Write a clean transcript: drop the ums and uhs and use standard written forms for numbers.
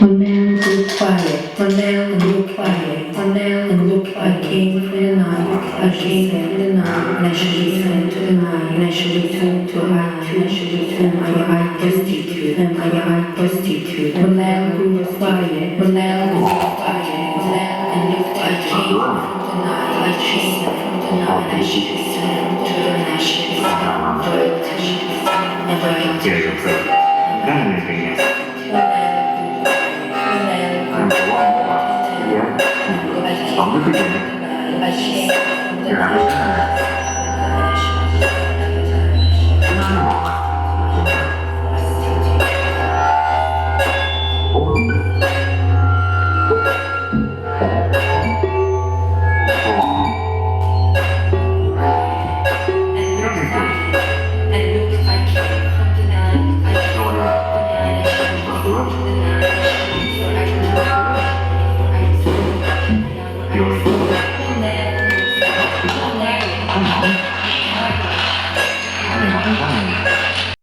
One man grew quiet, one man grew quiet, one man looked like came from the night, I came from the night, and I should return to the night, and I should return to I, and I should return I prostitute, and I prostitute. One man grew quiet, one man grew quiet, one man looked like came from the night, I came from the night, and I should return to the night, and I should return to the night, and I 接着说，那你这个，房子这边，这还不是，